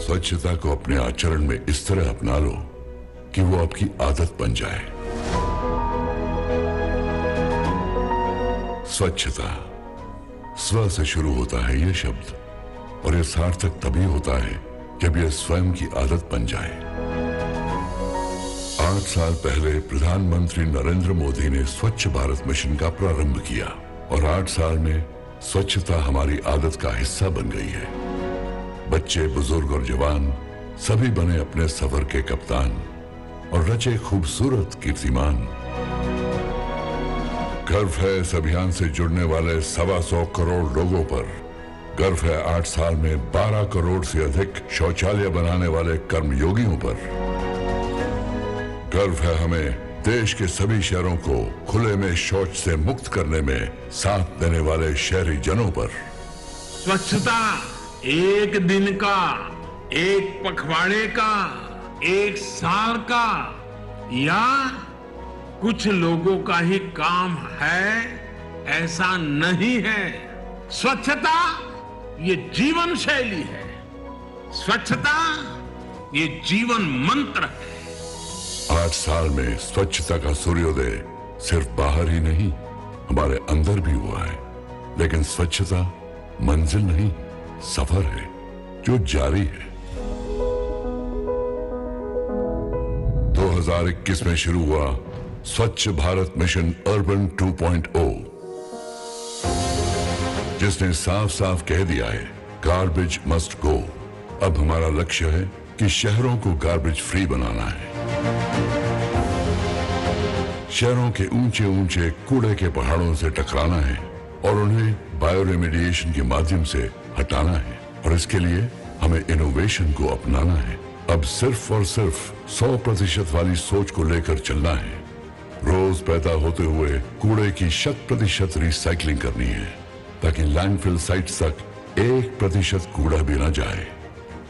स्वच्छता को अपने आचरण में इस तरह अपना लो कि वो आपकी आदत बन जाए। स्वच्छता स्व से शुरू होता है ये शब्द, और ये सार्थक तभी होता है जब यह स्वयं की आदत बन जाए। 8 साल पहले प्रधानमंत्री नरेंद्र मोदी ने स्वच्छ भारत मिशन का प्रारंभ किया और 8 साल में स्वच्छता हमारी आदत का हिस्सा बन गई है। बच्चे, बुजुर्ग और जवान सभी बने अपने सफर के कप्तान और रचे खूबसूरत कीर्तिमान। गर्व है इस अभियान से जुड़ने वाले 125 करोड़ लोगों पर। गर्व है 8 साल में 12 करोड़ से अधिक शौचालय बनाने वाले कर्मयोगियों पर। गर्व है हमें देश के सभी शहरों को खुले में शौच से मुक्त करने में साथ देने वाले शहरी जनों पर। स्वच्छता एक दिन का, एक पखवाड़े का, एक साल का या कुछ लोगों का ही काम है, ऐसा नहीं है। स्वच्छता ये जीवन शैली है। स्वच्छता ये जीवन मंत्र है। 8 साल में स्वच्छता का सूर्योदय सिर्फ बाहर ही नहीं, हमारे अंदर भी हुआ है। लेकिन स्वच्छता मंजिल नहीं, सफर है जो जारी है। 2021 में शुरू हुआ स्वच्छ भारत मिशन अर्बन 2.0, जिसने साफ साफ कह दिया है गार्बेज मस्ट गो। अब हमारा लक्ष्य है कि शहरों को गार्बेज फ्री बनाना है। शहरों के ऊंचे ऊंचे कूड़े के पहाड़ों से टकराना है और उन्हें बायोरेमिडिएशन के माध्यम से हटाना है। और इसके लिए हमें इनोवेशन को अपनाना है। अब सिर्फ और सिर्फ 100% वाली सोच को लेकर चलना है। रोज पैदा होते हुए कूड़े की 100% रिसाइकलिंग करनी है, ताकि लैंडफिल साइट्स तक 1% कूड़ा भी न जाए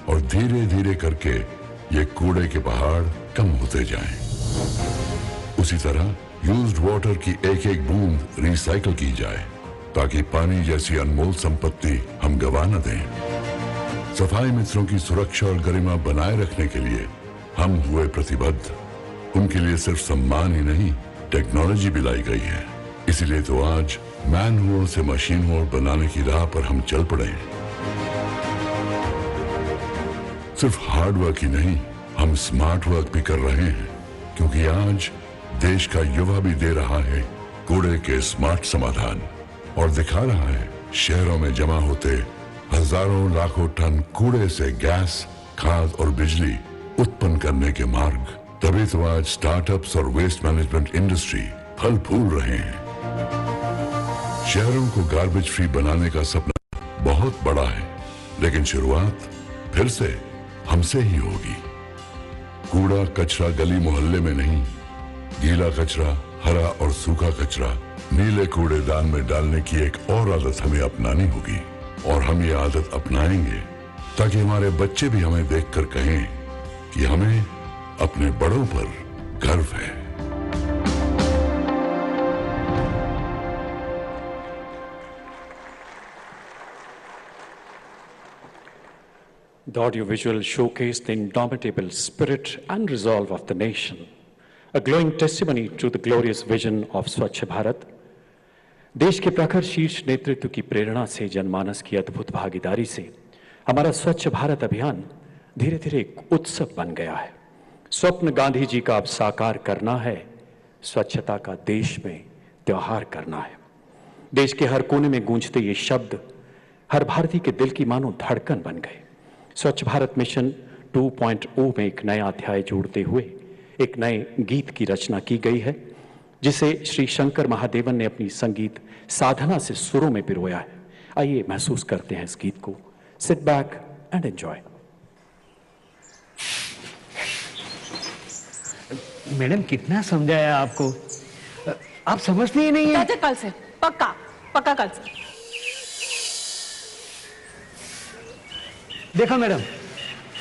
और धीरे धीरे करके ये कूड़े के पहाड़ कम होते जाएं। उसी तरह यूज्ड वाटर की एक एक बूंद रिसाइकल की जाए, ताकि पानी जैसी अनमोल संपत्ति हम गवा न दें। सफाई मित्रों की सुरक्षा और गरिमा बनाए रखने के लिए हम हुए प्रतिबद्ध। उनके लिए सिर्फ सम्मान ही नहीं, टेक्नोलॉजी भी लाई गई है। इसीलिए तो आज मैनहोल से मशीन होल बनाने की राह पर हम चल पड़े हैं। सिर्फ हार्ड वर्क ही नहीं, हम स्मार्ट वर्क भी कर रहे हैं, क्योंकि आज देश का युवा भी दे रहा है कूड़े के स्मार्ट समाधान और दिखा रहा है शहरों में जमा होते हजारों लाखों टन कूड़े से गैस, खाद और बिजली उत्पन्न करने के मार्ग। तभी तो आज स्टार्टअप्स और वेस्ट मैनेजमेंट इंडस्ट्री फल फूल रहे हैं। शहरों को गार्बेज फ्री बनाने का सपना बहुत बड़ा है, लेकिन शुरुआत फिर से हमसे ही होगी। कूड़ा कचरा गली मोहल्ले में नहीं, गीला कचरा, हरा और सूखा कचरा नीले कूड़ेदान में डालने की एक और आदत हमें अपनानी होगी। और हम ये आदत अपनाएंगे ताकि हमारे बच्चे भी हमें देखकर कहें कि हमें अपने बड़ों पर गर्व है। The audiovisual showcased the indomitable spirit and resolve of the nation, a glowing testimony to the glorious vision of Swachh Bharat. देश के प्रखर शीर्ष नेतृत्व की प्रेरणा से, जनमानस की अद्भुत भागीदारी से हमारा स्वच्छ भारत अभियान धीरे धीरे एक उत्सव बन गया है। स्वप्न गांधी जी का अब साकार करना है, स्वच्छता का देश में त्योहार करना है। देश के हर कोने में गूंजते ये शब्द हर भारतीय के दिल की मानो धड़कन बन गए। स्वच्छ भारत मिशन 2.0 में एक नया अध्याय जोड़ते हुए एक नए गीत की रचना की गई है, जिसे श्री शंकर महादेवन ने अपनी संगीत साधना से सुरों में पिरोया है। आइए महसूस करते हैं इस गीत को। Sit back and enjoy. Madam कितना समझाया आपको, आप समझते ही नहीं है। कल से पक्का पक्का कल से। देखो मैडम,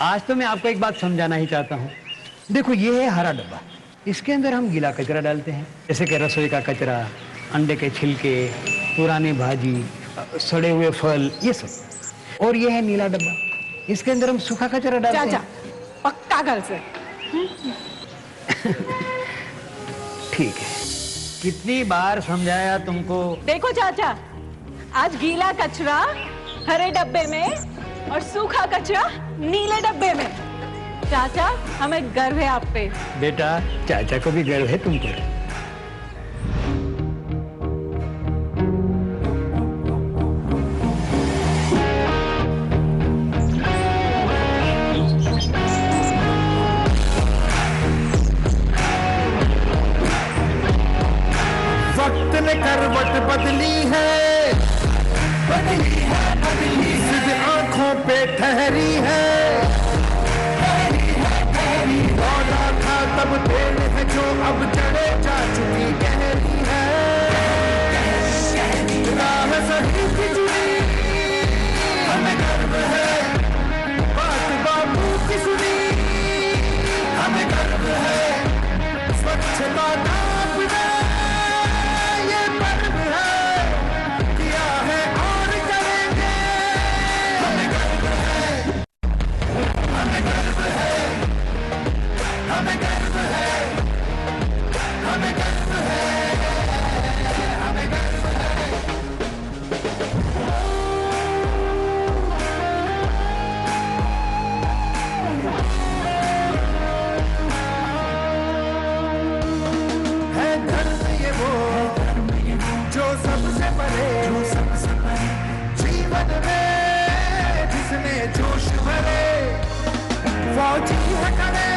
आज तो मैं आपको एक बात समझाना ही चाहता हूँ। देखो ये है हरा डब्बा, इसके अंदर हम गीला कचरा डालते हैं, जैसे कि रसोई का कचरा, अंडे के छिलके, पुरानी भाजी, सड़े हुए फल, ये सब। और ये है नीला डब्बा, इसके अंदर हम सूखा कचरा डालते चाचा हैं। पक्का घर से। ठीक है, कितनी बार समझाया तुमको? देखो चाचा, आज गीला कचरा हरे डब्बे में और सूखा कचरा नीले डब्बे में। चाचा हमें गर्व है आप पे। बेटा, चाचा को भी गर्व है तुम पर। वक्त ने करवट बदली है, बदली है, बदली है। सिर्फ आंखों पे ठहरी है, दौड़ा था तब तेल है जो अब चढ़े जा चुकी गहरी है। राह सही की जुड़ी हमें गर्व है, बात बापू की सुनी हमें गर्व है। स्वच्छता का अपना ये पर्व है, किया है और करेंगे हमें गर्व है, हमें गर्व है, हमें गर्व है, हमें गर्व है, हमें गर्व है। है धर्म ये वो जो सबसे परे, जीवन में जिसने जोश भरे। फौजी है करे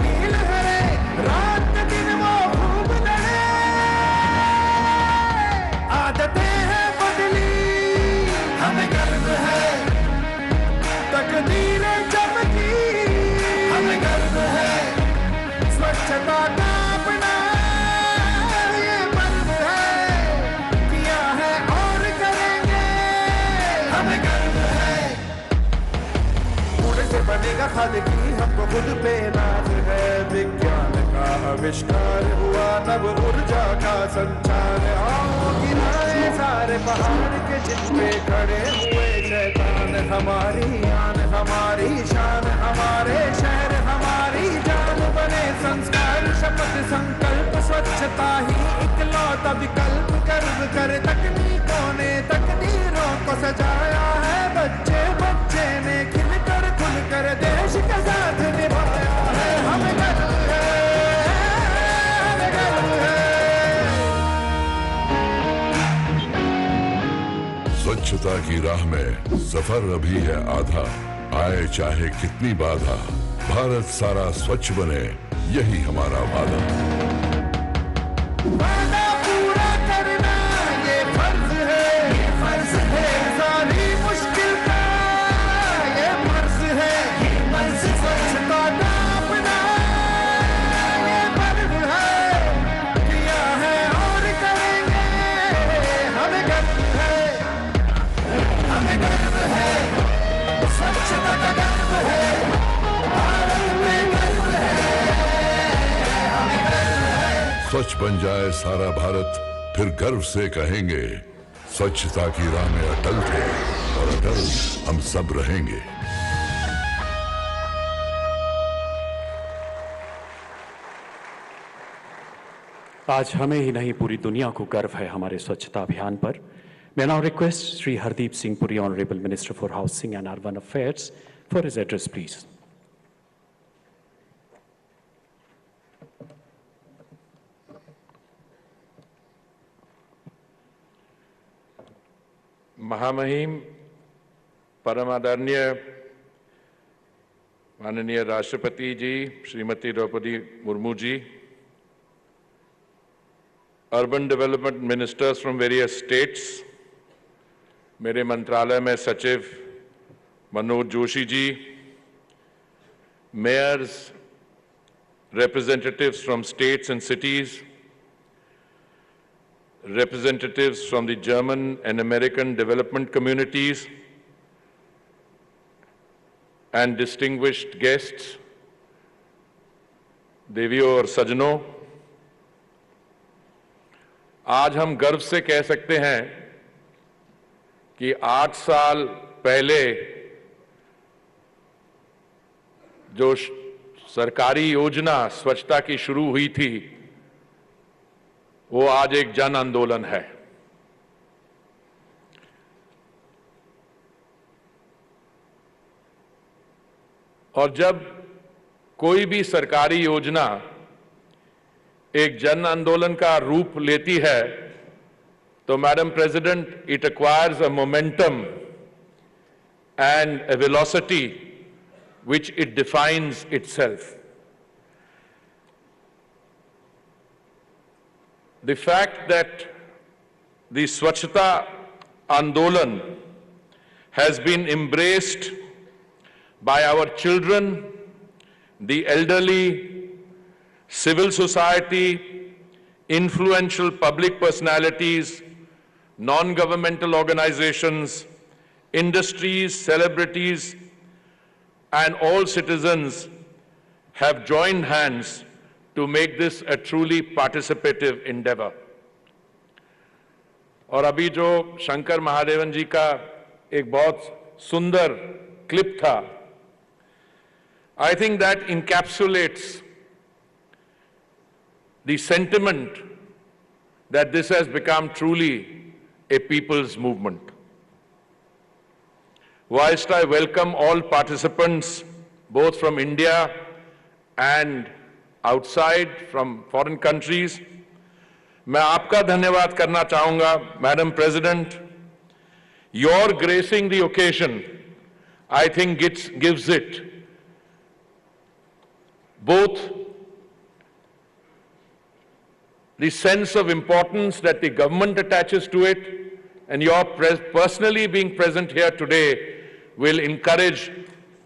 नील हरे, रात दिन वो खूब लड़े। आदतें हैं बदली हमें गर्व है, तकदीरें चमकी हमें गर्व है। स्वच्छता का अपना ये पर्व है, किया है और करेंगे हमें गर्व है। कूड़े से बनेगा खाद की हमको खुद पे नाज है। विज्ञान का आविष्कार हुआ, नव ऊर्जा का संचार। आओ गिराए सारे पहाड़ के जिन पे खड़े हुए शैतान। हमारी आन हमारी शान, हमारे शहर हमारी जान बने। संस्कार शपथ संकल्प, स्वच्छता ही इकलौता विकल्प। गर्व करे तकनीकों ने तकदीरों को सजाया है। बच्चे बच्चे ने खिलकर खुलकर देश का साथ निभाया है। हमें गर्व है, हमें गर्व है। स्वच्छता की राह में सफर अभी है आधा, आए चाहे कितनी बाधा, भारत सारा स्वच्छ बने यही हमारा वादा। वादा पूरा करना ये फर्ज है, ये फर्ज है। सारी मुश्किल का ये फर्ज है, ये फर्ज। स्वच्छता का अपना ये पर्व है, किया है और करेंगे हमें गर्व है, हमें गर्व है। स्वच्छता का गर्व है, भारत में गर्व है, हमें गर्व है। स्वच्छ बन जाए सारा भारत, फिर गर्व से कहेंगे स्वच्छता की राह में अटल थे और अटल हम सब रहेंगे। आज हमें ही नहीं पूरी दुनिया को गर्व है हमारे स्वच्छता अभियान पर। May I now request Sri Hardeep Singh Puri, Honorable Minister for Housing and Urban Affairs, for his address, please. महामहिम परम आदरणीय माननीय राष्ट्रपति ji Shrimati Draupadi Murmu ji, urban development ministers from various states, मेरे मंत्रालय में सचिव Manoj Joshi ji, mayors, representatives from states and cities, representatives from the German and American development communities, and distinguished guests, देवियों और सज्जनों, आज हम गर्व से कह सकते हैं कि 8 साल पहले जो सरकारी योजना स्वच्छता की शुरू हुई थी, वो आज एक जन आंदोलन है। और जब कोई भी सरकारी योजना एक जन आंदोलन का रूप लेती है, तो madam president, it acquires a momentum and a velocity which it defines itself. The fact that the Swachhata Andolan has been embraced by our children, the elderly, civil society, influential public personalities, non-governmental organizations, industries, celebrities, and all citizens have joined hands to make this a truly participative endeavor. और अभी जो शंकर महादेवन जी का एक बहुत सुंदर clip था, I think that encapsulates the sentiment that this has become truly a people's movement. Whilst I welcome all participants, both from India and outside, from foreign countries, मैं आपका धन्यवाद करना चाहूंगा, Madam President. Your gracing the occasion, I think gives it both the sense of importance that the government attaches to it, and your personally being present here today will encourage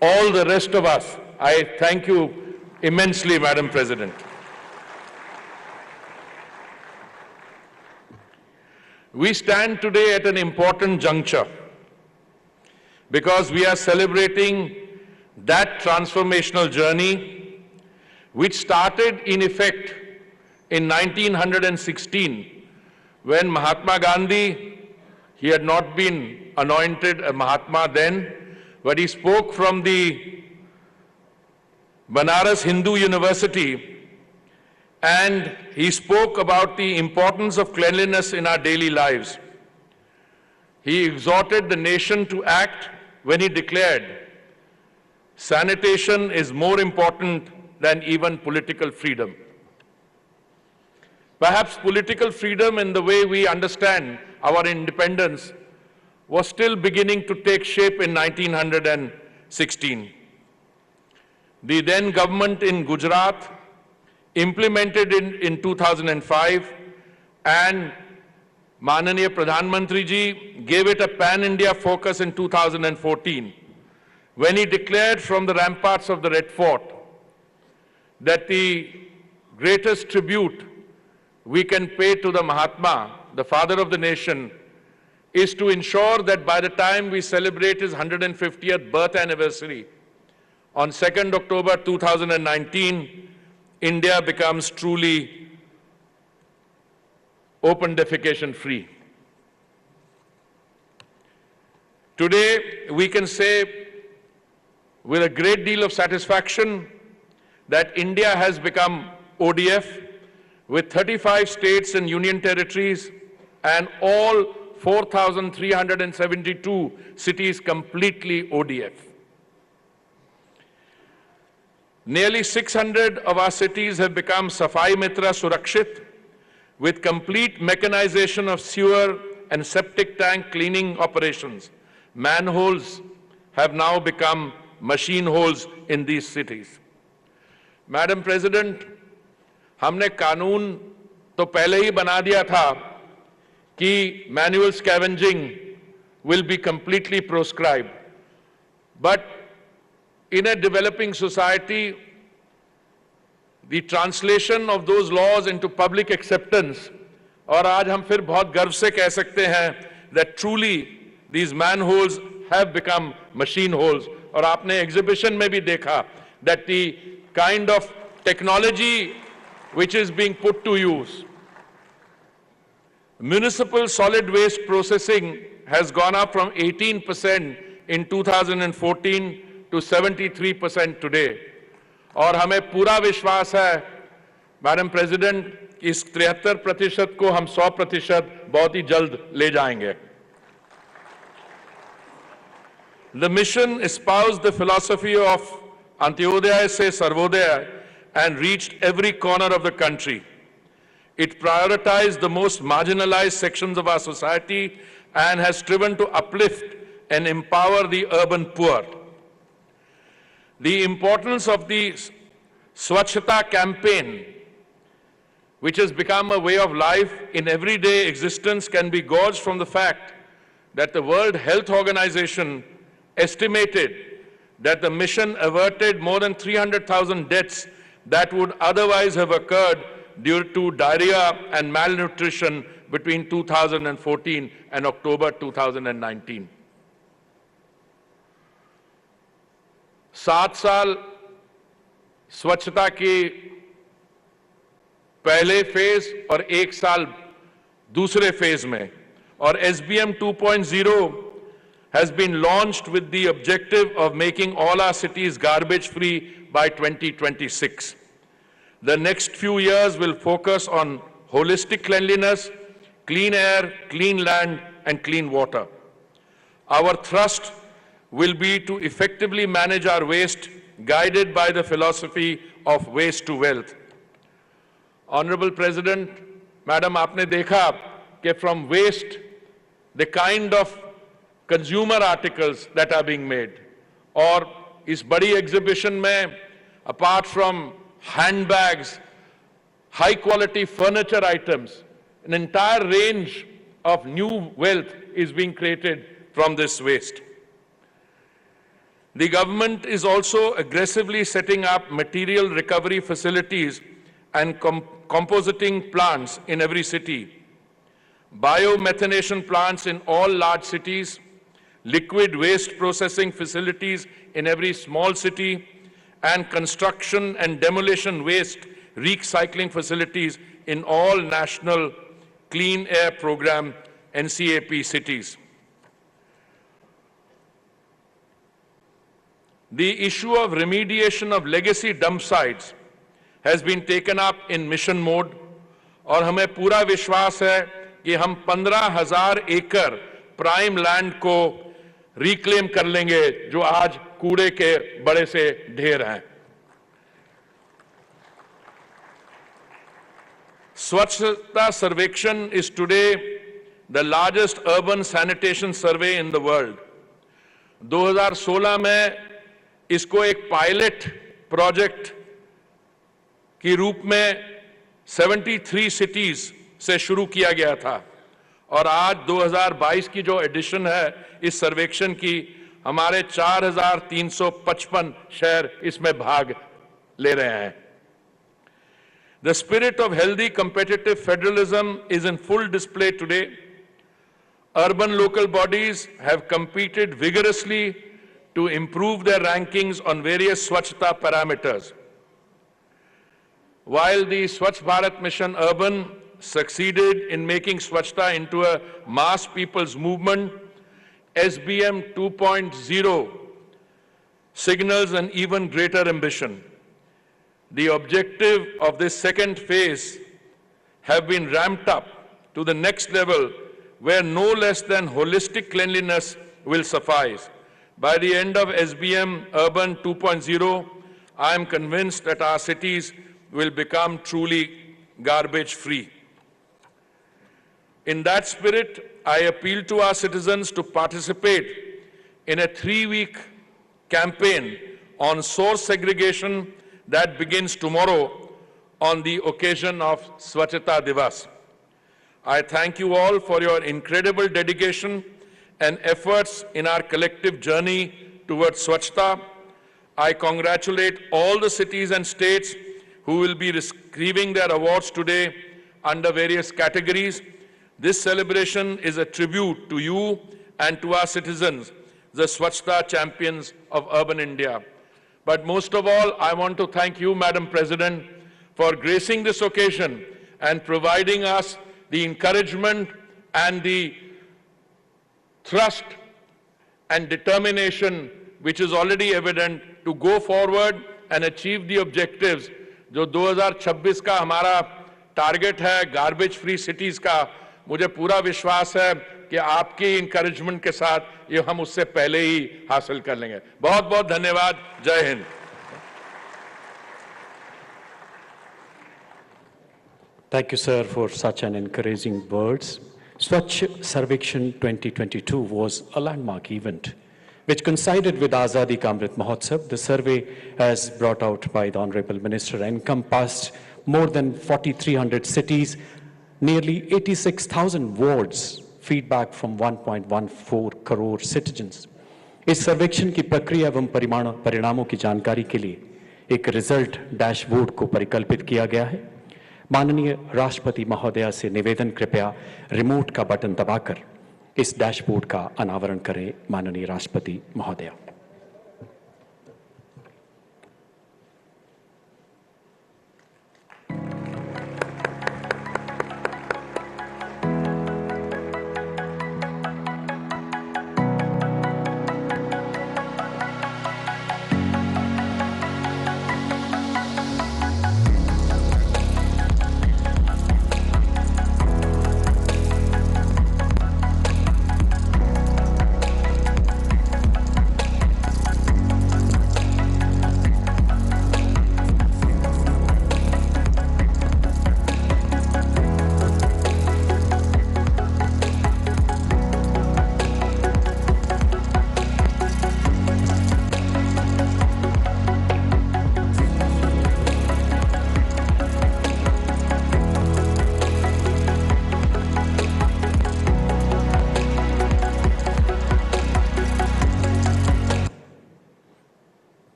all the rest of us. I thank you immensely, Madam President. We stand today at an important juncture because we are celebrating that transformational journey which started in effect in 1916 when Mahatma Gandhi, he had not been anointed a Mahatma then, but he spoke from the Banaras Hindu University, and he spoke about the importance of cleanliness in our daily lives. He exhorted the nation to act when he declared, sanitation is more important than even political freedom. Perhaps political freedom in the way we understand our independence was still beginning to take shape in 1916. The then government in Gujarat implemented it in 2005, and Mananiya Pradhan Mantri ji gave it a pan-India focus in 2014, when he declared from the ramparts of the Red Fort that the greatest tribute we can pay to the Mahatma, the father of the nation, is to ensure that by the time we celebrate his 150th birth anniversary on 2nd October 2019, India becomes truly open defecation free. Today, we can say with a great deal of satisfaction that India has become ODF with 35 states and union territories and all 4,372 cities completely ODF. Nearly 600 of our cities have become Safai Mitra Surakshit, with complete mechanization of sewer and septic tank cleaning operations. Manholes have now become machine holes in these cities. Madam President, हमने कानून तो पहले ही बना दिया था कि manual scavenging will be completely proscribed. But in a developing society, the translation of those laws into public acceptance, और आज हम फिर बहुत गर्व से कह सकते हैं that truly these manholes have become machine holes. और आपने exhibition में भी देखा that the kind of technology which is being put to use. Municipal solid waste processing has gone up from 18% in 2014 to 73% today. और हमें पूरा विश्वास है मैडम प्रेसिडेंट, इस 73% को हम 100% बहुत ही जल्द ले जाएंगे। The mission espoused the philosophy of Antyodaya se Sarvodaya and reached every corner of the country. It prioritized the most marginalized sections of our society and has striven to uplift and empower the urban poor. The importance of the Swachhata campaign, which has become a way of life in everyday existence, can be gauged from the fact that the World Health Organization estimated that the mission averted more than 300,000 deaths that would otherwise have occurred due to diarrhea and malnutrition between 2014 and October 2019. 7 साल स्वच्छता की पहले phase और 1 साल दूसरे phase में, और SBM 2.0 has been launched with the objective of making all our cities garbage free by 2026. The next few years will focus on holistic cleanliness, clean air, clean land, and clean water. Our thrust will be to effectively manage our waste, guided by the philosophy of waste to wealth. Honorable President, Madam, आपने देखा कि from waste, the kind of consumer articles that are being made, और इस बड़ी exhibition में, apart from handbags, high quality furniture items, an entire range of new wealth is being created from this waste. The government is also aggressively setting up material recovery facilities and compositing plants in every city, biomethanation plants in all large cities, liquid waste processing facilities in every small city, and construction and demolition waste recycling facilities in all national Clean Air Program NCAP cities. The issue of remediation of legacy dump sites has been taken up in mission mode, और हमें पूरा विश्वास है कि हम 15,000 एकड़ prime land को reclaim कर लेंगे जो आज कूड़े के बड़े से ढेर हैं। Swachhata Sarvekshan is today the largest urban sanitation survey in the world. 2016 में इसको एक पायलट प्रोजेक्ट के रूप में 73 सिटीज से शुरू किया गया था, और आज 2022 की जो एडिशन है इस सर्वेक्षण की, हमारे 4,355 शहर इसमें भाग ले रहे हैं। The spirit of healthy competitive federalism is in full display today. Urban local bodies have competed vigorously to improve their rankings on various Swachhata parameters. While the Swachh Bharat Mission Urban succeeded in making Swachhata into a mass people's movement, SBM 2.0 signals an even greater ambition. The objective of this second phase have been ramped up to the next level, where no less than holistic cleanliness will suffice. By the end of SBM Urban 2.0, I am convinced that our cities will become truly garbage-free. In that spirit, I appeal to our citizens to participate in a 3-week campaign on source segregation that begins tomorrow on the occasion of Swachhata Divas. I thank you all for your incredible dedication and efforts in our collective journey towards Swachhata. I congratulate all the cities and states who will be receiving their awards today under various categories. This celebration is a tribute to you and to our citizens, the Swachhata champions of urban India. But most of all, I want to thank you, Madam President, for gracing this occasion and providing us the encouragement and the thrust and determination which is already evident to go forward and achieve the objectives जो 2026 का हमारा target है garbage free cities का, मुझे पूरा विश्वास है कि आपकी इंकरेजमेंट के साथ ये हम उससे पहले ही हासिल कर लेंगे। बहुत बहुत धन्यवाद। जय Hind. Thank you, sir, for such an encouraging words. Swachh Sarvekshan 2022 was a landmark event which coincided with Azadi Ka Amrit Mahotsav. The survey, as brought out by the Honorable Minister, encompassed more than 4,300 cities, nearly 86,000 wards, feedback from 1.14 crore citizens. इस सर्वेक्षण की प्रक्रिया एवं परिणामों की जानकारी के लिए एक रिजल्ट डैशबोर्ड को परिकल्पित किया गया है। माननीय राष्ट्रपति महोदया से निवेदन, कृपया रिमोट का बटन दबाकर इस डैशबोर्ड का अनावरण करें। माननीय राष्ट्रपति महोदया।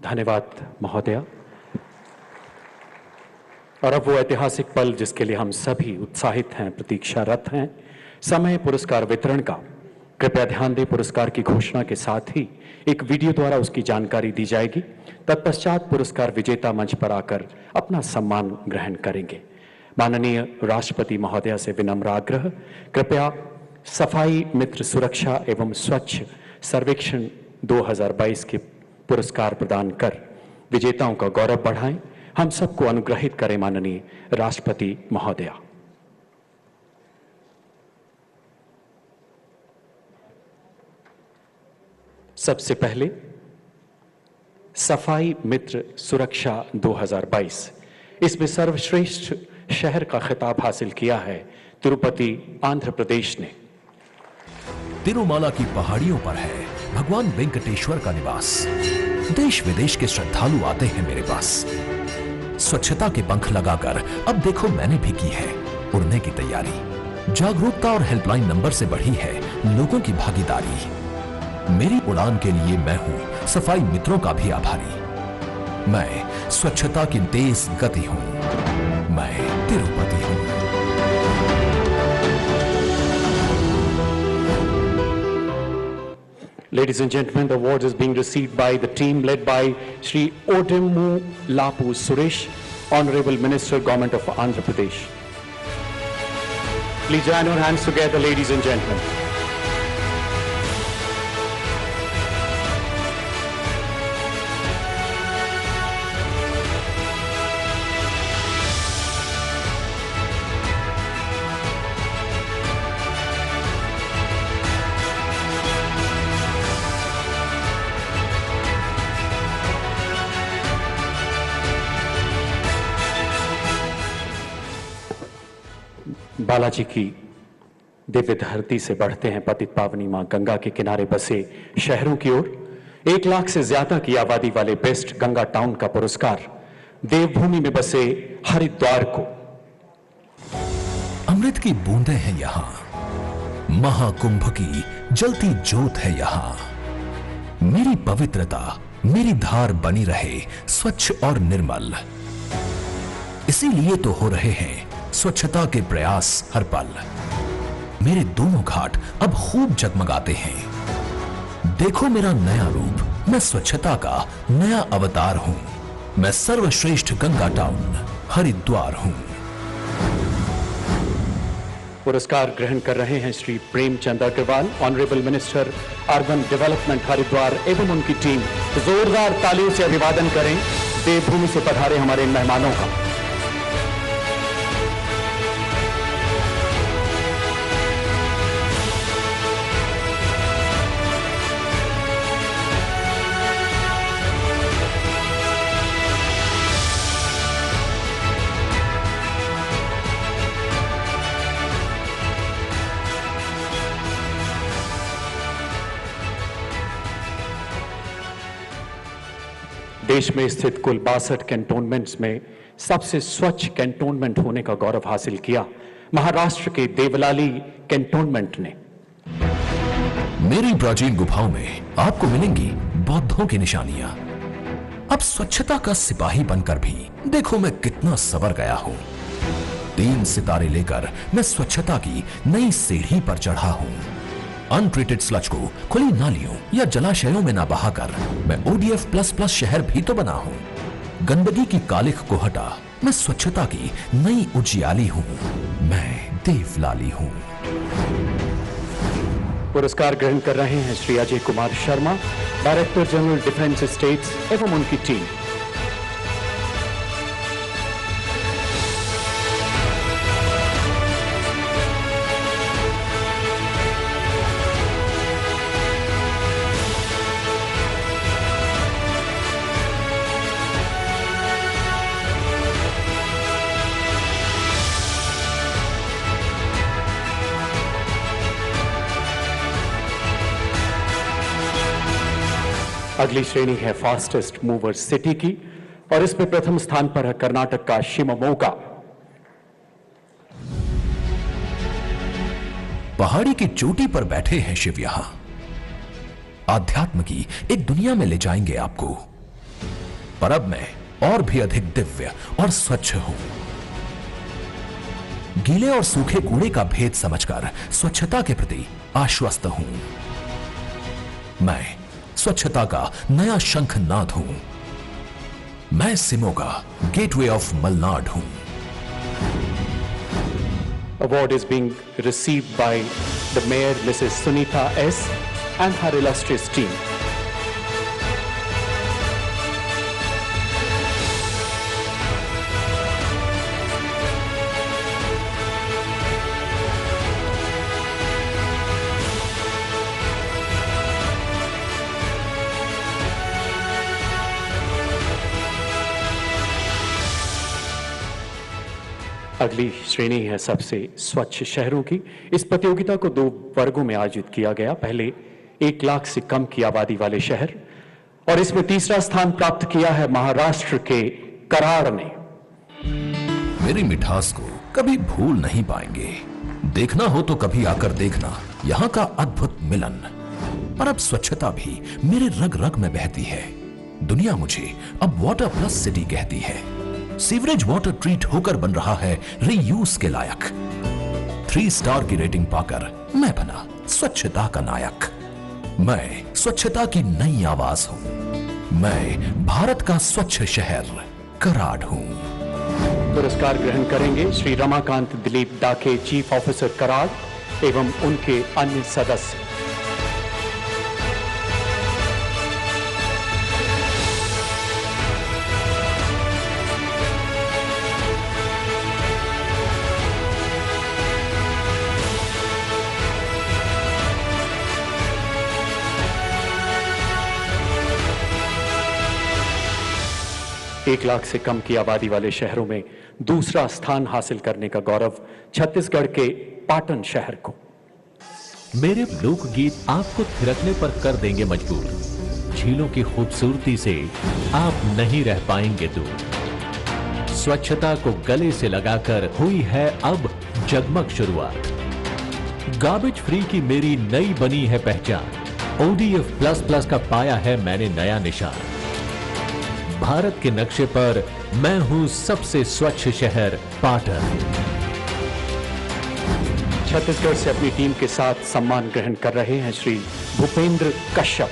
धन्यवाद महोदया। और अब वो ऐतिहासिक पल जिसके लिए हम सभी उत्साहित हैं, प्रतीक्षारत हैं, समय पुरस्कार वितरण का। कृपया ध्यान दें, पुरस्कार की घोषणा के साथ ही एक वीडियो द्वारा उसकी जानकारी दी जाएगी। तत्पश्चात पुरस्कार विजेता मंच पर आकर अपना सम्मान ग्रहण करेंगे। माननीय राष्ट्रपति महोदया से विनम्र आग्रह, कृपया सफाई मित्र सुरक्षा एवं स्वच्छ सर्वेक्षण 2022 के पुरस्कार प्रदान कर विजेताओं का गौरव बढ़ाएं। हम सबको अनुग्रहित करें माननीय राष्ट्रपति महोदया। सबसे पहले सफाई मित्र सुरक्षा 2022, इसमें सर्वश्रेष्ठ शहर का खिताब हासिल किया है तिरुपति, आंध्र प्रदेश ने। तिरुमाला की पहाड़ियों पर है भगवान वेंकटेश्वर का निवास। देश विदेश के श्रद्धालु आते हैं मेरे पास। स्वच्छता के पंख लगाकर अब देखो मैंने भी की है उड़ने की तैयारी। जागरूकता और हेल्पलाइन नंबर से बढ़ी है लोगों की भागीदारी। मेरी उड़ान के लिए मैं हूं सफाई मित्रों का भी आभारी। मैं स्वच्छता की तेज गति हूं, मैं तिरुपति हूं। Ladies and gentlemen, the award is being received by the team led by Shri Odemu Lapu Suresh, Honorable Minister, Government of Andhra Pradesh. Please join your hands together, ladies and gentlemen. Balaji की दिव्य धरती से बढ़ते हैं पतित पावनी मां गंगा के किनारे बसे शहरों की ओर। 1 लाख से ज्यादा की आबादी वाले बेस्ट गंगा टाउन का पुरस्कार देवभूमि में बसे हरिद्वार को। अमृत की बूंदें हैं यहां, महाकुंभ की जलती ज्योत है यहां। मेरी पवित्रता मेरी धार बनी रहे स्वच्छ और निर्मल। इसीलिए तो हो रहे हैं स्वच्छता के प्रयास हर पल। मेरे दोनों घाट अब खूब जगमगाते हैं। देखो मेरा नया रूप, मैं स्वच्छता का नया अवतार हूं। मैं सर्वश्रेष्ठ गंगा टाउन हरिद्वार हूं। पुरस्कार ग्रहण कर रहे हैं Shri Premchand Agarwal, honourable minister urban development Haridwar एवं उनकी टीम। जोरदार तालियों से अभिवादन करें देवभूमि से पधारे हमारे मेहमानों का। देश में स्थित कुल 62 कैंटोनमेंट्स में सबसे स्वच्छ कैंटोनमेंट होने का गौरव हासिल किया महाराष्ट्र के देवलाली कैंटोनमेंट ने। मेरी प्राचीन गुफाओं में आपको मिलेंगी बौद्धों की निशानियां। अब स्वच्छता का सिपाही बनकर भी देखो मैं कितना सवर गया हूं। 3 सितारे लेकर मैं स्वच्छता की नई सीढ़ी पर चढ़ा हूं। अनट्रीटेड स्लज को खुली नालियों या जलाशयों में ना बहाकर मैं ODF++ शहर भी तो बना हूं। गंदगी की कालिख को हटा मैं स्वच्छता की नई उजियाली हूं। मैं देवलाली हूं। पुरस्कार ग्रहण कर रहे हैं Shri Ajay Kumar Sharma, director general defence states एवं उनकी टीम। अगली श्रेणी है फास्टेस्ट मूवर सिटी की और इसमें प्रथम स्थान पर है कर्नाटक का शिवमोगा। पहाड़ी की चोटी पर बैठे हैं शिव यहां। आध्यात्म की एक दुनिया में ले जाएंगे आपको। पर अब मैं और भी अधिक दिव्य और स्वच्छ हूं। गीले और सूखे कूड़े का भेद समझकर स्वच्छता के प्रति आश्वस्त हूं। मैं स्वच्छता का नया शंखनाद हूं। मैं सिमोगा गेटवे ऑफ मलनाड हूं। Award is being received by the Mayor Mrs. Sunita S. and her illustrious team. अगली श्रेणी है सबसे स्वच्छ शहरों की। इस प्रतियोगिता को 2 वर्गों में आयोजित किया गया। पहले 1 लाख से कम की आबादी वाले शहर और इसमें तीसरा स्थान प्राप्त किया है महाराष्ट्र के कराड़ ने। मेरी मिठास को कभी भूल नहीं पाएंगे। देखना हो तो कभी आकर देखना यहां का अद्भुत मिलन। पर अब स्वच्छता भी मेरे रग रग में बहती है। दुनिया मुझे अब वाटर प्लस सिटी कहती है। सीवरेज वाटर ट्रीट होकर बन रहा है रीयूज के लायक। 3 स्टार की रेटिंग पाकर मैं बना स्वच्छता का नायक। मैं स्वच्छता की नई आवाज हूं। मैं भारत का स्वच्छ शहर कराड़ हूं। पुरस्कार ग्रहण करेंगे श्री रमाकांत दिलीप डाके, चीफ ऑफिसर कराड़ एवं उनके अन्य सदस्य। एक लाख से कम की आबादी वाले शहरों में दूसरा स्थान हासिल करने का गौरव छत्तीसगढ़ के पाटन शहर को। मेरे लोकगीत आपको थिरकने पर कर देंगे मजबूर। झीलों की खूबसूरती से आप नहीं रह पाएंगे दूर। स्वच्छता को गले से लगाकर हुई है अब जगमग शुरुआत। गार्बेज फ्री की मेरी नई बनी है पहचान। ODF++ का पाया है मैंने नया निशान। भारत के नक्शे पर मैं हूं सबसे स्वच्छ शहर पाटन। छत्तीसगढ़ से अपनी टीम के साथ सम्मान ग्रहण कर रहे हैं श्री भूपेंद्र कश्यप।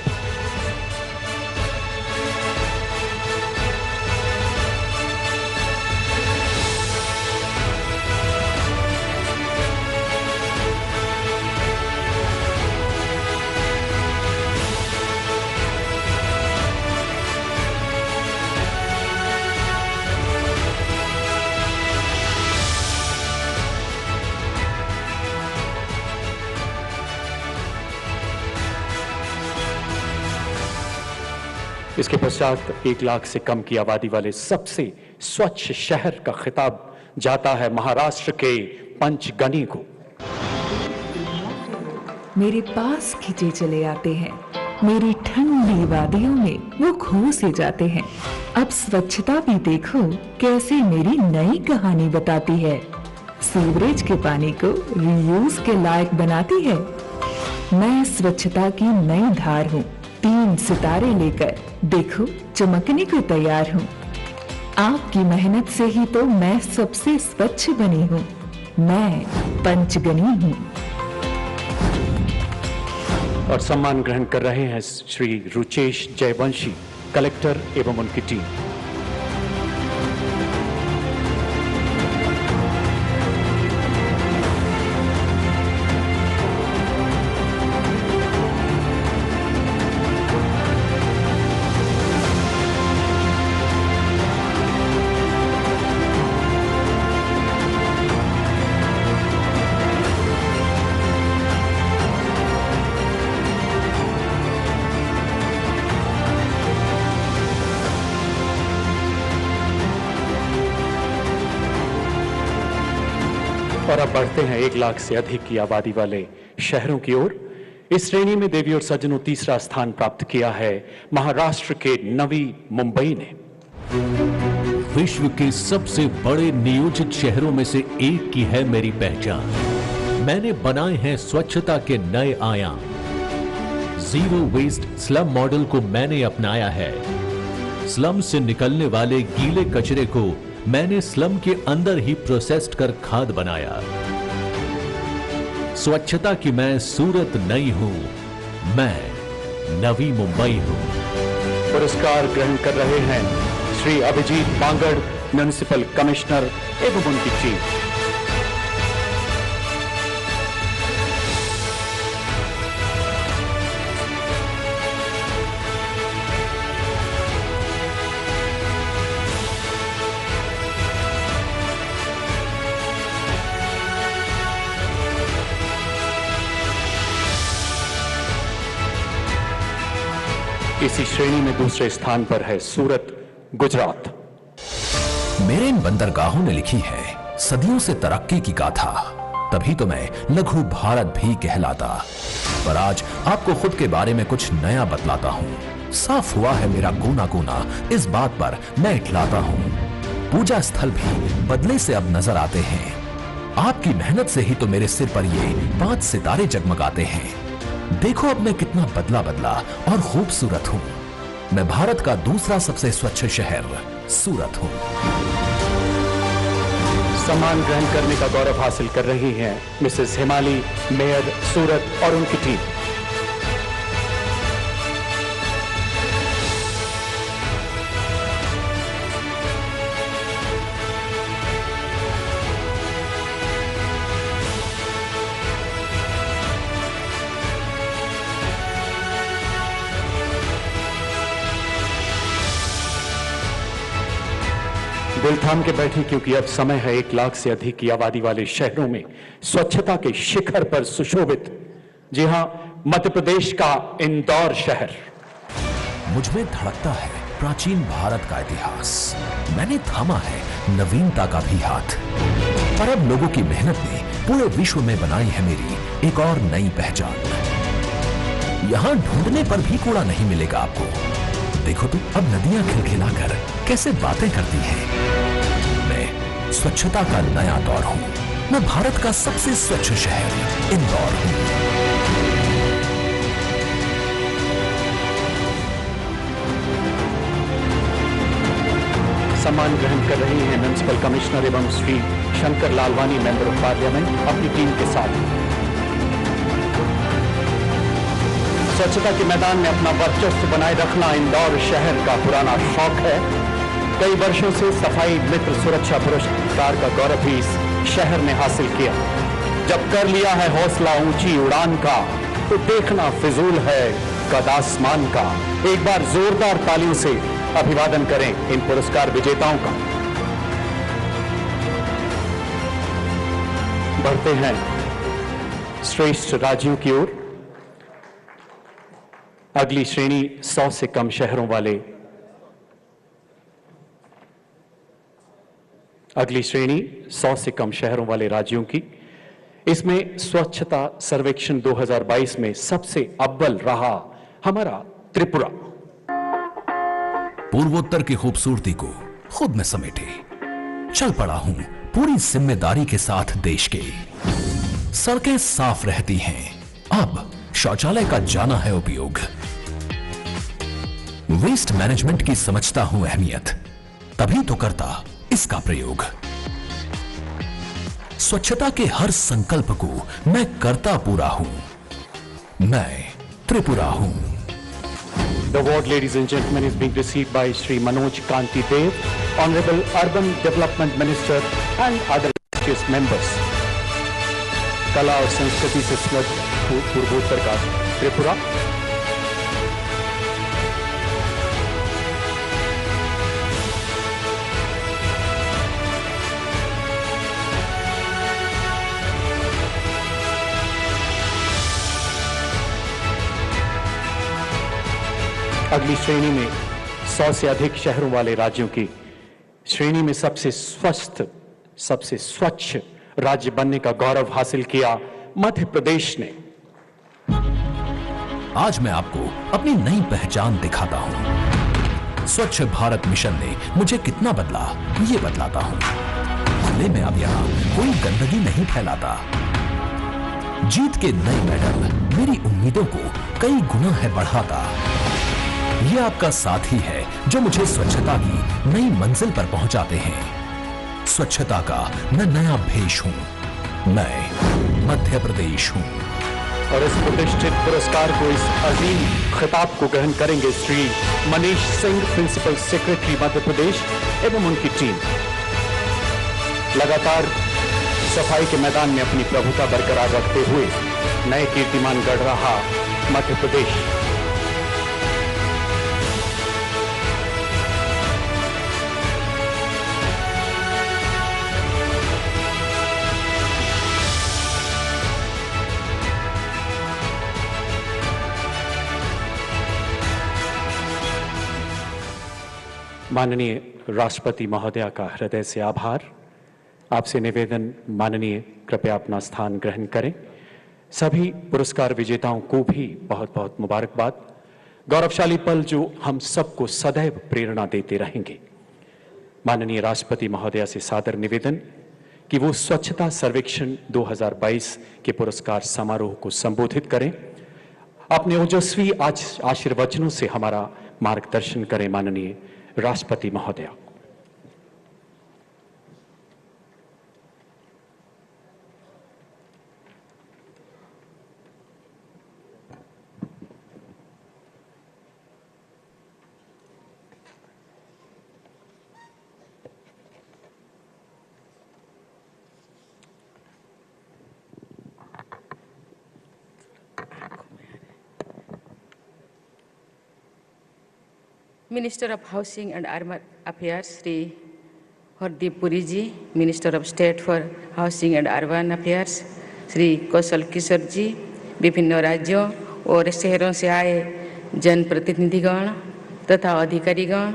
इसके पश्चात 1 लाख से कम की आबादी वाले सबसे स्वच्छ शहर का खिताब जाता है महाराष्ट्र के पंचगनी को। मेरे पास खिंचे चले आते हैं, मेरी ठंडी वादियों में वो खो से जाते हैं। अब स्वच्छता भी देखो कैसे मेरी नई कहानी बताती है, सीवरेज के पानी को रीयूज के लायक बनाती है। मैं स्वच्छता की नई धार हूँ, 3 सितारे लेकर देखो चमकने को तैयार हूँ। आपकी मेहनत से ही तो मैं सबसे स्वच्छ बनी हूँ, मैं पंचगनी हूँ। और सम्मान ग्रहण कर रहे हैं श्री रुचेश जयवंशी, कलेक्टर एवं उनकी टीम। और अब बढ़ते हैं 1 लाख से अधिक की आबादी वाले शहरों की ओर। इस श्रेणी में देवी और सज्जनों तीसरा स्थान प्राप्त किया है महाराष्ट्र के नवी मुंबई ने। विश्व के सबसे बड़े नियोजित शहरों में से एक की है मेरी पहचान। मैंने बनाए हैं स्वच्छता के नए आयाम। जीरो वेस्ट स्लम मॉडल को मैंने अपनाया है। स्लम से निकलने वाले गीले कचरे को मैंने स्लम के अंदर ही प्रोसेस्ड कर खाद बनाया। स्वच्छता की मैं सूरत नहीं हूं, मैं नवी मुंबई हूं। पुरस्कार ग्रहण कर रहे हैं श्री अभिजीत बांगड़, म्युनिसिपल कमिश्नर एवं उनकी टीम। इसी श्रेणी में दूसरे स्थान पर है सूरत, गुजरात। मेरे इन बंदरगाहों ने लिखी है सदियों से तरक्की की गाथा, तभी तो मैं लघु भारत भी कहलाता। पर आज आपको खुद के बारे में कुछ नया बतलाता हूँ। साफ हुआ है मेरा कोना कोना, इस बात पर मैं इठलाता हूँ। पूजा स्थल भी बदले से अब नजर आते हैं। आपकी मेहनत से ही तो मेरे सिर पर ये 5 सितारे जगमगाते हैं। देखो अब मैं कितना बदला बदला और खूबसूरत हूँ। मैं भारत का दूसरा सबसे स्वच्छ शहर सूरत हूँ। सम्मान ग्रहण करने का गौरव हासिल कर रही हैं मिसेस हिमाली, मेयर सूरत और उनकी टीम। दिल थाम के बैठी, क्योंकि अब समय है 1 लाख से अधिक की आबादी वाले शहरों में स्वच्छता के शिखर पर सुशोभित, जी हां, मध्य प्रदेश का इंदौर शहर। मुझमें धड़कता है प्राचीन भारत का इतिहास। मैंने थामा है नवीनता का भी हाथ। पर अब लोगों की मेहनत ने पूरे विश्व में बनाई है मेरी एक और नई पहचान। यहां ढूंढने पर भी कूड़ा नहीं मिलेगा आपको। देखो तो अब नदियां खिलखिलाकर कैसे बातें करती हैं। मैं स्वच्छता का नया दौर हूं। मैं भारत का सबसे स्वच्छ शहर इंदौर हूं। सम्मान ग्रहण कर रही हैं म्युनिसिपल कमिश्नर एवं Shri Shankar Lalwani, member of parliament, अपनी टीम के साथ। स्वच्छता के मैदान में अपना वर्चस्व बनाए रखना इंदौर शहर का पुराना शौक है। कई वर्षों से सफाई मित्र सुरक्षा पुरस्कार का गौरव भी इस शहर ने हासिल किया। जब कर लिया है हौसला ऊंची उड़ान का, तो देखना फिजूल है कद आसमान का। एक बार जोरदार तालियों से अभिवादन करें इन पुरस्कार विजेताओं का। बढ़ते हैं श्रेष्ठ राज्यों की ओर। अगली श्रेणी 100 से कम शहरों वाले राज्यों की। इसमें स्वच्छता सर्वेक्षण 2022 में सबसे अव्वल रहा हमारा त्रिपुरा। पूर्वोत्तर की खूबसूरती को खुद में समेटे चल पड़ा हूं पूरी जिम्मेदारी के साथ देश के। सड़कें साफ रहती हैं, अब शौचालय का जाना है उपयोग। वेस्ट मैनेजमेंट की समझता हूं अहमियत, तभी तो करता इसका प्रयोग। स्वच्छता के हर संकल्प को मैं करता पूरा हूं, मैं त्रिपुरा हूं। The award, ladies and gentlemen, is being received by Shri Manoj Kanti Dev, Honorable Urban Development Minister and other illustrious members. कला और संस्कृति से समृद्ध पूर्वोत्तर का त्रिपुरा। अगली श्रेणी में 100 से अधिक शहरों वाले राज्यों की श्रेणी में सबसे स्वस्थ, सबसे स्वच्छ राज्य बनने का गौरव हासिल किया मध्य प्रदेश ने। आज मैं आपको अपनी नई पहचान दिखाता हूं। स्वच्छ भारत मिशन ने मुझे कितना बदला, ये बतलाता हूं। खुले में अब यहां कोई गंदगी नहीं फैलाता। जीत के नए मेडल मेरी उम्मीदों को कई गुना है बढ़ाता। ये आपका साथी है जो मुझे स्वच्छता की नई मंजिल पर पहुंचाते हैं। स्वच्छता का मैं नया भेष हूं, मैं मध्य प्रदेश हूं। और इस प्रतिष्ठित पुरस्कार को, इस अजीम खिताब को ग्रहण करेंगे श्री मनीष सिंह, प्रिंसिपल सेक्रेटरी मध्य प्रदेश एवं उनकी टीम। लगातार सफाई के मैदान में अपनी प्रभुता बरकरार रखते हुए नए कीर्तिमान गढ़ रहा मध्य प्रदेश। माननीय राष्ट्रपति महोदया का हृदय से आभार। आपसे निवेदन, माननीय, कृपया अपना स्थान ग्रहण करें। सभी पुरस्कार विजेताओं को भी बहुत बहुत मुबारकबाद। गौरवशाली पल जो हम सबको सदैव प्रेरणा देते रहेंगे। माननीय राष्ट्रपति महोदया से सादर निवेदन कि वो स्वच्छता सर्वेक्षण 2022 के पुरस्कार समारोह को संबोधित करें। अपने ओजस्वी आशीर्वचनों से हमारा मार्गदर्शन करें माननीय राष्ट्रपति महोदया। Minister of Housing and Urban Affairs, Sri Hardeep Puri ji, Minister of State for Housing and Urban Affairs, Sri Kaushal Kishore जी, विभिन्न राज्यों और शहरों से आए जनप्रतिनिधिगण तथा अधिकारीगण,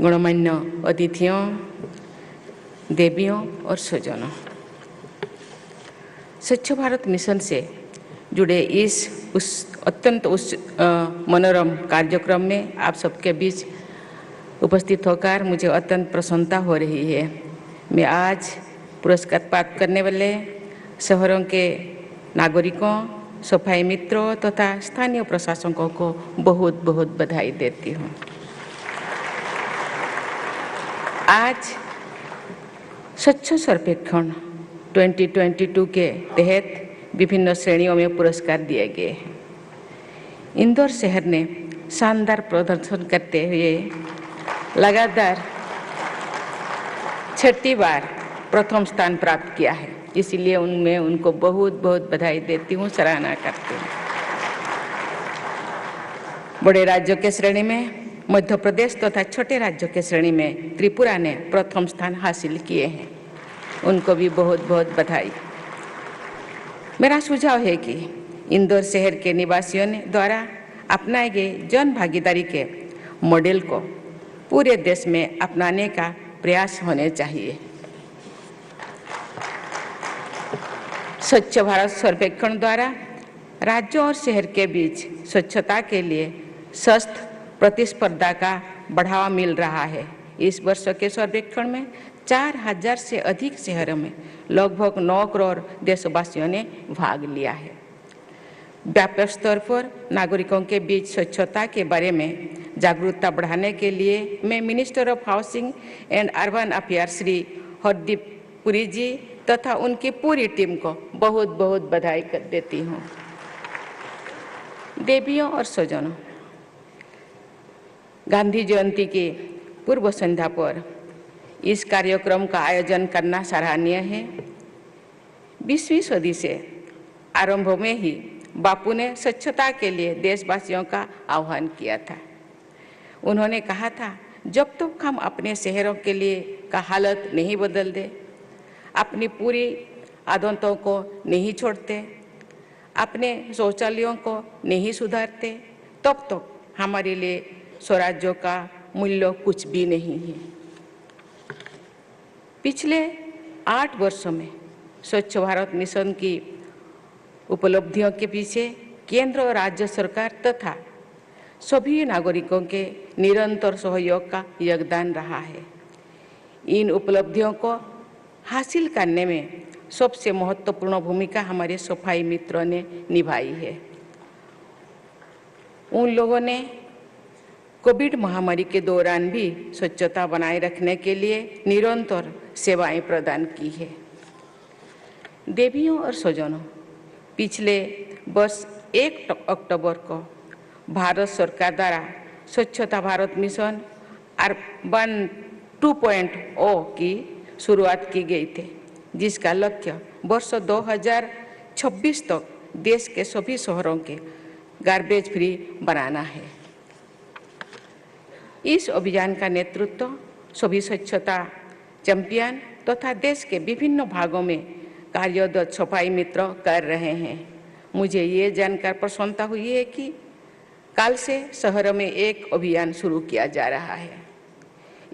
गणमान्य अतिथियों, देवियों और स्वजनों, स्वच्छ भारत मिशन से जुड़े इस अत्यंत मनोरम कार्यक्रम में आप सबके बीच उपस्थित होकर मुझे अत्यंत प्रसन्नता हो रही है। मैं आज पुरस्कार प्राप्त करने वाले शहरों के नागरिकों, सफाई मित्रों तथा स्थानीय प्रशासकों को बहुत बहुत बधाई देती हूँ। आज स्वच्छ सर्वेक्षण 2022 के तहत विभिन्न श्रेणियों में पुरस्कार दिए गए हैं। इंदौर शहर ने शानदार प्रदर्शन करते हुए लगातार 6ठी बार प्रथम स्थान प्राप्त किया है, इसलिए उनमें उनको बहुत बहुत बधाई देती हूँ, सराहना करती हूँ। बड़े राज्यों के श्रेणी में मध्य प्रदेश तथा छोटे राज्यों के श्रेणी में त्रिपुरा ने प्रथम स्थान हासिल किए हैं, उनको भी बहुत बहुत बधाई। मेरा सुझाव है कि इंदौर शहर के निवासियों द्वारा अपनाए गए जन भागीदारी के मॉडल को पूरे देश में अपनाने का प्रयास होने चाहिए। स्वच्छ भारत सर्वेक्षण द्वारा राज्यों और शहर के बीच स्वच्छता के लिए सख्त प्रतिस्पर्धा का बढ़ावा मिल रहा है। इस वर्ष के सर्वेक्षण में 4000 से अधिक शहरों में लगभग 9 करोड़ देशवासियों ने भाग लिया है। व्यापक स्तर पर नागरिकों के बीच स्वच्छता के बारे में जागरूकता बढ़ाने के लिए मैं minister of housing and urban affairs Shri Hardeep Puri ji तथा उनकी पूरी टीम को बहुत बहुत बधाई देती हूँ। देवियों और स्वजनों, गांधी जयंती की पूर्व संध्या पर इस कार्यक्रम का आयोजन करना सराहनीय है। 20वीं सदी से आरंभ में ही बापू ने स्वच्छता के लिए देशवासियों का आह्वान किया था। उन्होंने कहा था, जब तक हम अपने शहरों के लिए का हालत नहीं बदल दे, अपनी पूरी आदतों को नहीं छोड़ते, अपने शौचालयों को नहीं सुधारते, तब तक हमारे लिए स्वराज्य का मूल्य कुछ भी नहीं है। पिछले 8 वर्षों में स्वच्छ भारत मिशन की उपलब्धियों के पीछे केंद्र और राज्य सरकार तथा सभी नागरिकों के निरंतर सहयोग का योगदान रहा है। इन उपलब्धियों को हासिल करने में सबसे महत्वपूर्ण भूमिका हमारे सफाई मित्रों ने निभाई है। उन लोगों ने कोविड महामारी के दौरान भी स्वच्छता बनाए रखने के लिए निरंतर सेवाएं प्रदान की है। देवियों और स्वजनों, पिछले वर्ष 1 अक्टूबर को भारत सरकार द्वारा स्वच्छता भारत मिशन अर्बन 2.0 की शुरुआत की गई थी, जिसका लक्ष्य वर्ष 2026 तक देश के सभी शहरों के गार्बेज फ्री बनाना है। इस अभियान का नेतृत्व सभी स्वच्छता चैंपियन तथा देश के विभिन्न भागों में कार्यरत सफाई मित्र कर रहे हैं। मुझे ये जानकर प्रसन्नता हुई है कि कल से शहरों में एक अभियान शुरू किया जा रहा है।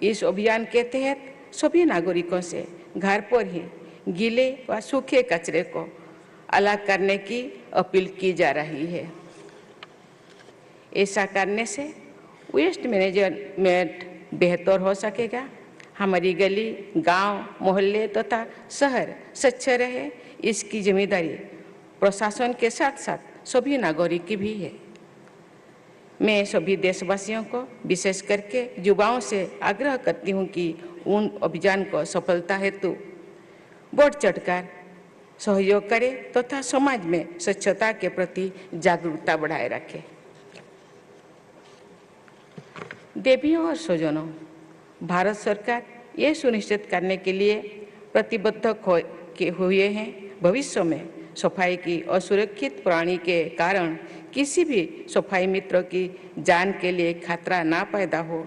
इस अभियान के तहत सभी नागरिकों से घर पर ही गीले व सूखे कचरे को अलग करने की अपील की जा रही है। ऐसा करने से वेस्ट मैनेजमेंट बेहतर हो सकेगा, हमारी गली, गांव, मोहल्ले तथा शहर स्वच्छ रहे, इसकी जिम्मेदारी प्रशासन के साथ साथ सभी नागरिक की भी है। मैं सभी देशवासियों को, विशेष करके युवाओं से आग्रह करती हूं कि उन अभियान को सफलता हेतु बढ़ चढ़कर सहयोग करें तथा समाज में स्वच्छता के प्रति जागरूकता बढ़ाए रखें। देवियों और स्वजनों, भारत सरकार ये सुनिश्चित करने के लिए प्रतिबद्ध हुए हैं भविष्य में सफाई की असुरक्षित प्रणाली के कारण किसी भी सफाई मित्र की जान के लिए खतरा ना पैदा हो।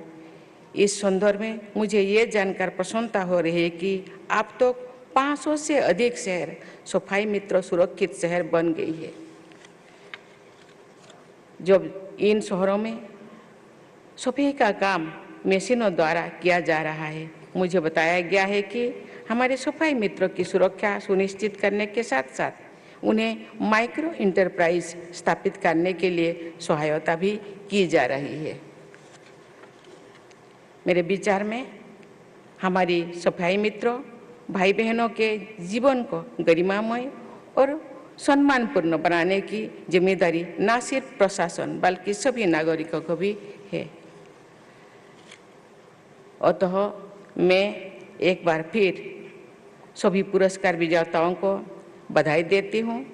इस संदर्भ में मुझे ये जानकर प्रसन्नता हो रही है कि अब तो 500 से अधिक शहर सफाई मित्र सुरक्षित शहर बन गई है। जब इन शहरों में सफाई का काम मशीनों द्वारा किया जा रहा है, मुझे बताया गया है कि हमारे सफाई मित्रों की सुरक्षा सुनिश्चित करने के साथ साथ उन्हें माइक्रो इंटरप्राइज स्थापित करने के लिए सहायता भी की जा रही है। मेरे विचार में हमारी सफाई मित्रों, भाई बहनों के जीवन को गरिमामय और सम्मानपूर्ण बनाने की जिम्मेदारी न सिर्फ प्रशासन बल्कि सभी नागरिकों को भी है। अतः मैं एक बार फिर सभी पुरस्कार विजेताओं को बधाई देती हूँ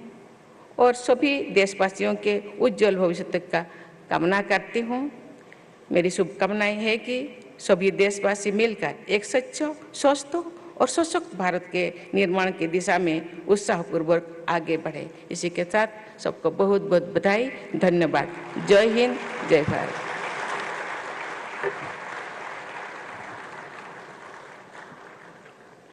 और सभी देशवासियों के उज्जवल भविष्य का कामना करती हूँ। मेरी शुभकामनाएं है कि सभी देशवासी मिलकर एक स्वच्छ, स्वस्थ और सशक्त भारत के निर्माण की दिशा में उत्साहपूर्वक आगे बढ़े। इसी के साथ सबको बहुत बहुत बधाई, धन्यवाद। जय हिंद, जय भारत।